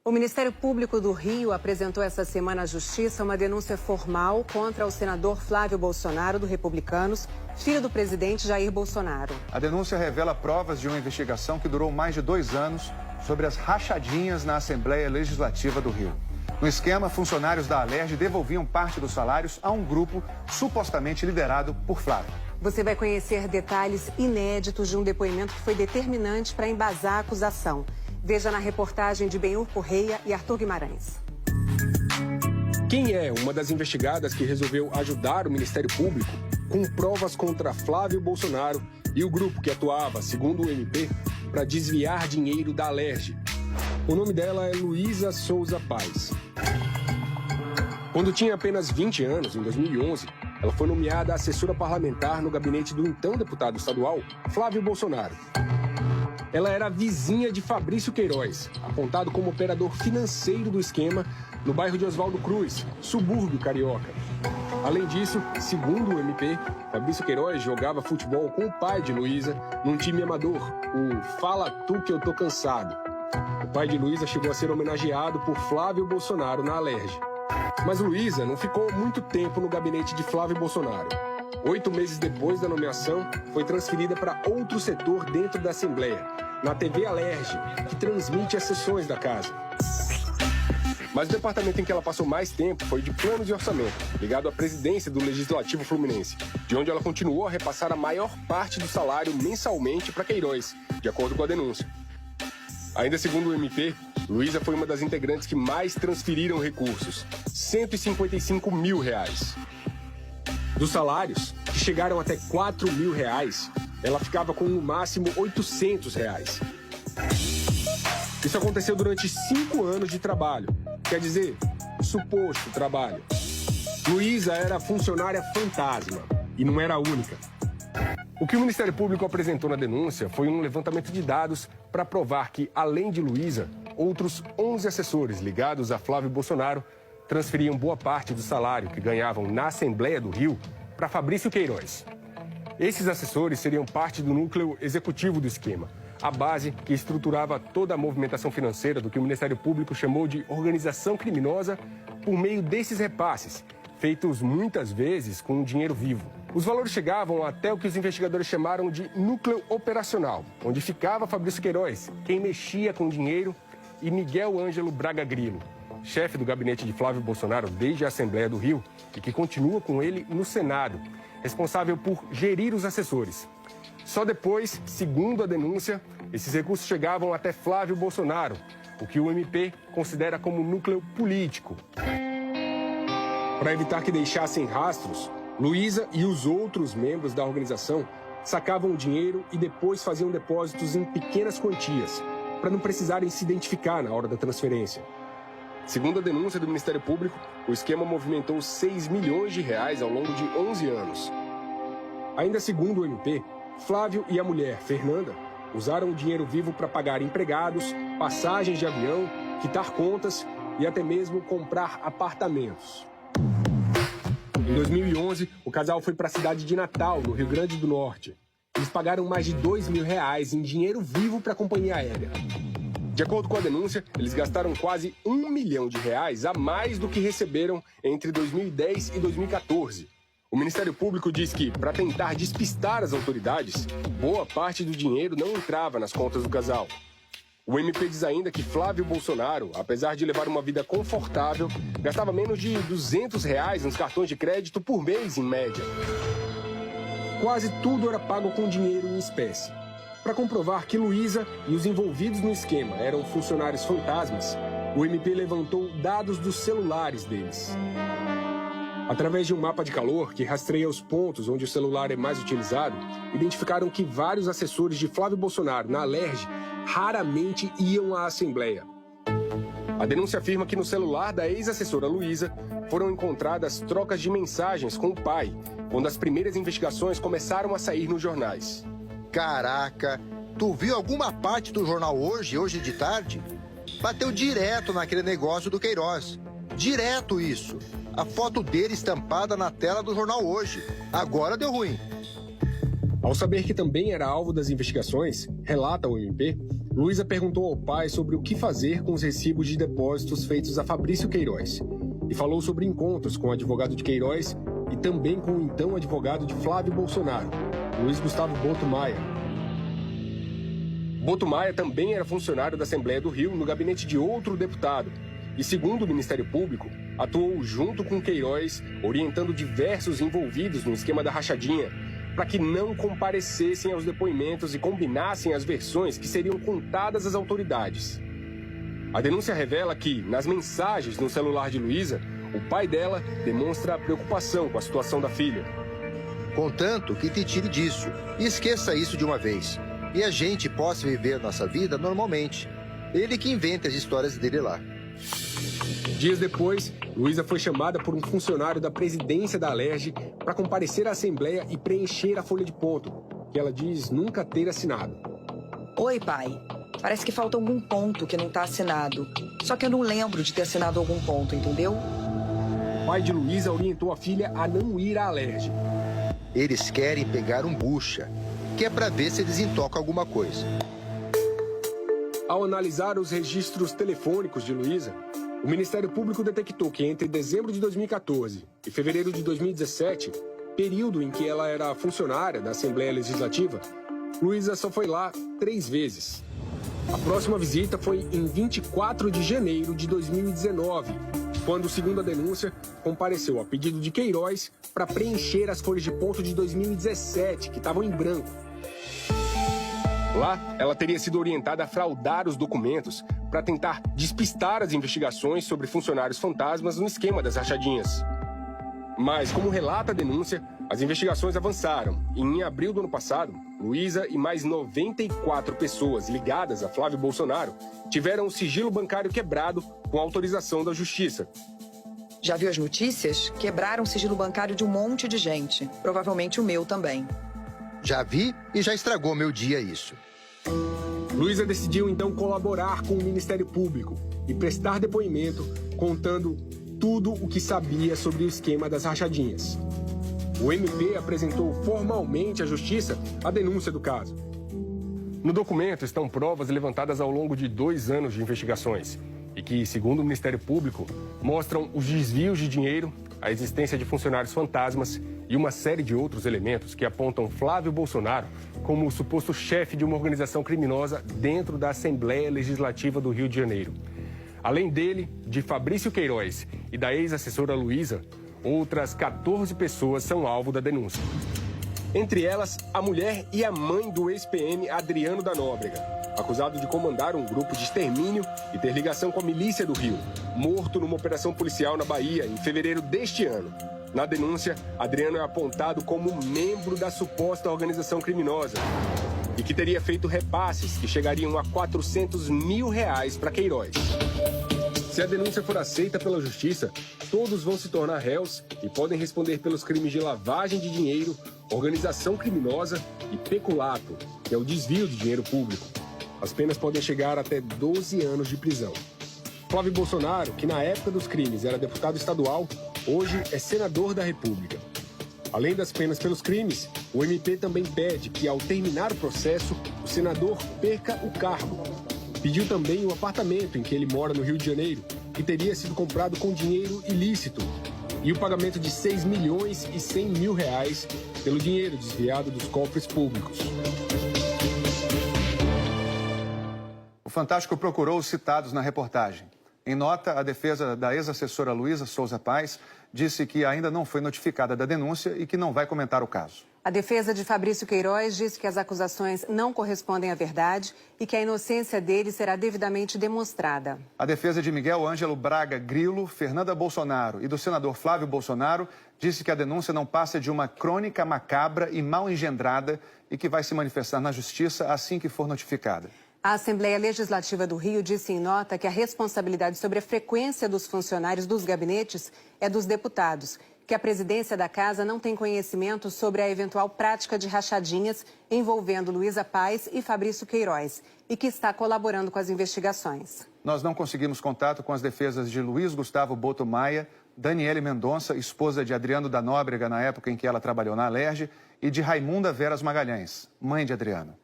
O Ministério Público do Rio apresentou essa semana à Justiça uma denúncia formal contra o senador Flávio Bolsonaro, do Republicanos, filho do presidente Jair Bolsonaro. A denúncia revela provas de uma investigação que durou mais de 2 anos sobre as rachadinhas na Assembleia Legislativa do Rio. No esquema, funcionários da Alerj devolviam parte dos salários a um grupo supostamente liderado por Flávio. Você vai conhecer detalhes inéditos de um depoimento que foi determinante para embasar a acusação. Veja na reportagem de Benhur Correia e Arthur Guimarães. Quem é uma das investigadas que resolveu ajudar o Ministério Público com provas contra Flávio Bolsonaro e o grupo que atuava, segundo o MP, para desviar dinheiro da Alerj? O nome dela é Luísa Souza Paes. Quando tinha apenas 20 anos, em 2011, ela foi nomeada assessora parlamentar no gabinete do então deputado estadual, Flávio Bolsonaro. Ela era vizinha de Fabrício Queiroz, apontado como operador financeiro do esquema no bairro de Oswaldo Cruz, subúrbio carioca. Além disso, segundo o MP, Fabrício Queiroz jogava futebol com o pai de Luísa num time amador, o Fala Tu Que Eu Tô Cansado. O pai de Luísa chegou a ser homenageado por Flávio Bolsonaro na Alerj. Mas Luísa não ficou muito tempo no gabinete de Flávio Bolsonaro. 8 meses depois da nomeação, foi transferida para outro setor dentro da Assembleia, na TV Alerj, que transmite as sessões da casa. Mas o departamento em que ela passou mais tempo foi de planos e orçamento, ligado à presidência do Legislativo Fluminense, de onde ela continuou a repassar a maior parte do salário mensalmente para Queiroz, de acordo com a denúncia. Ainda segundo o MP, Luísa foi uma das integrantes que mais transferiram recursos, R$155 mil. Dos salários, que chegaram até R$4 mil, ela ficava com no máximo R$800. Isso aconteceu durante 5 anos de trabalho, quer dizer, suposto trabalho. Luísa era funcionária fantasma e não era a única. O que o Ministério Público apresentou na denúncia foi um levantamento de dados para provar que, além de Luísa, outros 11 assessores ligados a Flávio Bolsonaro transferiam boa parte do salário que ganhavam na Assembleia do Rio para Fabrício Queiroz. Esses assessores seriam parte do núcleo executivo do esquema, a base que estruturava toda a movimentação financeira do que o Ministério Público chamou de organização criminosa por meio desses repasses, feitos muitas vezes com dinheiro vivo. Os valores chegavam até o que os investigadores chamaram de núcleo operacional, onde ficava Fabrício Queiroz, quem mexia com dinheiro, e Miguel Ângelo Braga Grilo, chefe do gabinete de Flávio Bolsonaro desde a Assembleia do Rio e que continua com ele no Senado, responsável por gerir os assessores. Só depois, segundo a denúncia, esses recursos chegavam até Flávio Bolsonaro, o que o MP considera como núcleo político. Para evitar que deixassem rastros, Luísa e os outros membros da organização sacavam o dinheiro e depois faziam depósitos em pequenas quantias, para não precisarem se identificar na hora da transferência. Segundo a denúncia do Ministério Público, o esquema movimentou R$6 milhões ao longo de 11 anos. Ainda segundo o MP, Flávio e a mulher, Fernanda, usaram o dinheiro vivo para pagar empregados, passagens de avião, quitar contas e até mesmo comprar apartamentos. Em 2011, o casal foi para a cidade de Natal, no Rio Grande do Norte. Eles pagaram mais de R$2 mil em dinheiro vivo para a companhia aérea. De acordo com a denúncia, eles gastaram quase R$1 milhão a mais do que receberam entre 2010 e 2014. O Ministério Público diz que, para tentar despistar as autoridades, boa parte do dinheiro não entrava nas contas do casal. O MP diz ainda que Flávio Bolsonaro, apesar de levar uma vida confortável, gastava menos de R$200 nos cartões de crédito por mês, em média. Quase tudo era pago com dinheiro em espécie. Para comprovar que Luísa e os envolvidos no esquema eram funcionários fantasmas, o MP levantou dados dos celulares deles. Através de um mapa de calor que rastreia os pontos onde o celular é mais utilizado, identificaram que vários assessores de Flávio Bolsonaro na Alerj raramente iam à Assembleia. A denúncia afirma que no celular da ex-assessora Luísa foram encontradas trocas de mensagens com o pai, quando as primeiras investigações começaram a sair nos jornais. Caraca, tu viu alguma parte do jornal hoje de tarde? Bateu direto naquele negócio do Queiroz. Direto isso. A foto dele estampada na tela do jornal Hoje. Agora deu ruim. Ao saber que também era alvo das investigações, relata o MP, Luísa perguntou ao pai sobre o que fazer com os recibos de depósitos feitos a Fabrício Queiroz e falou sobre encontros com o advogado de Queiroz e também com o então advogado de Flávio Bolsonaro, Luiz Gustavo Boto Maia. Boto Maia também era funcionário da Assembleia do Rio no gabinete de outro deputado e, segundo o Ministério Público, atuou junto com Queiroz, orientando diversos envolvidos no esquema da rachadinha para que não comparecessem aos depoimentos e combinassem as versões que seriam contadas às autoridades. A denúncia revela que, nas mensagens no celular de Luísa, o pai dela demonstra preocupação com a situação da filha. Contanto que te tire disso e esqueça isso de uma vez. E a gente possa viver nossa vida normalmente. Ele que inventa as histórias dele lá. Dias depois, Luísa foi chamada por um funcionário da presidência da Alerj para comparecer à Assembleia e preencher a folha de ponto, que ela diz nunca ter assinado. Oi, pai. Parece que falta algum ponto que não está assinado. Só que eu não lembro de ter assinado algum ponto, entendeu? O pai de Luísa orientou a filha a não ir à Alerj. Eles querem pegar um bucha, que é para ver se eles intocam alguma coisa. Ao analisar os registros telefônicos de Luísa, o Ministério Público detectou que entre dezembro de 2014 e fevereiro de 2017, período em que ela era funcionária da Assembleia Legislativa, Luísa só foi lá 3 vezes. A próxima visita foi em 24 de janeiro de 2019, quando, segundo a denúncia, compareceu a pedido de Queiroz para preencher as folhas de ponto de 2017, que estavam em branco. Lá, ela teria sido orientada a fraudar os documentos para tentar despistar as investigações sobre funcionários fantasmas no esquema das rachadinhas. Mas, como relata a denúncia, as investigações avançaram e, em abril do ano passado, Luísa e mais 94 pessoas ligadas a Flávio Bolsonaro tiveram o sigilo bancário quebrado com autorização da Justiça. Já viu as notícias? Quebraram o sigilo bancário de um monte de gente. Provavelmente o meu também. Já vi e já estragou meu dia isso. Luísa decidiu então colaborar com o Ministério Público e prestar depoimento contando tudo o que sabia sobre o esquema das rachadinhas. O MP apresentou formalmente à Justiça a denúncia do caso. No documento estão provas levantadas ao longo de 2 anos de investigações e que, segundo o Ministério Público, mostram os desvios de dinheiro, a existência de funcionários fantasmas e uma série de outros elementos que apontam Flávio Bolsonaro como o suposto chefe de uma organização criminosa dentro da Assembleia Legislativa do Rio de Janeiro. Além dele, de Fabrício Queiroz e da ex-assessora Luísa, outras 14 pessoas são alvo da denúncia. Entre elas, a mulher e a mãe do ex-PM Adriano da Nóbrega, acusado de comandar um grupo de extermínio e ter ligação com a milícia do Rio, morto numa operação policial na Bahia em fevereiro deste ano. Na denúncia, Adriano é apontado como membro da suposta organização criminosa e que teria feito repasses que chegariam a R$400 mil para Queiroz. Se a denúncia for aceita pela Justiça, todos vão se tornar réus e podem responder pelos crimes de lavagem de dinheiro, organização criminosa e peculato, que é o desvio de dinheiro público. As penas podem chegar até 12 anos de prisão. Flávio Bolsonaro, que na época dos crimes era deputado estadual, hoje é senador da República. Além das penas pelos crimes, o MP também pede que, ao terminar o processo, o senador perca o cargo. Pediu também o apartamento em que ele mora no Rio de Janeiro, que teria sido comprado com dinheiro ilícito, e o pagamento de R$6 milhões e 100 mil pelo dinheiro desviado dos cofres públicos. O Fantástico procurou os citados na reportagem. Em nota, a defesa da ex-assessora Luísa Souza Paes disse que ainda não foi notificada da denúncia e que não vai comentar o caso. A defesa de Fabrício Queiroz disse que as acusações não correspondem à verdade e que a inocência dele será devidamente demonstrada. A defesa de Miguel Ângelo Braga Grilo, Fernanda Bolsonaro e do senador Flávio Bolsonaro disse que a denúncia não passa de uma crônica macabra e mal engendrada e que vai se manifestar na justiça assim que for notificada. A Assembleia Legislativa do Rio disse em nota que a responsabilidade sobre a frequência dos funcionários dos gabinetes é dos deputados, que a presidência da casa não tem conhecimento sobre a eventual prática de rachadinhas envolvendo Luísa Paes e Fabrício Queiroz e que está colaborando com as investigações. Nós não conseguimos contato com as defesas de Luiz Gustavo Boto Maia, Daniele Mendonça, esposa de Adriano da Nóbrega na época em que ela trabalhou na Alerj, e de Raimunda Veras Magalhães, mãe de Adriano.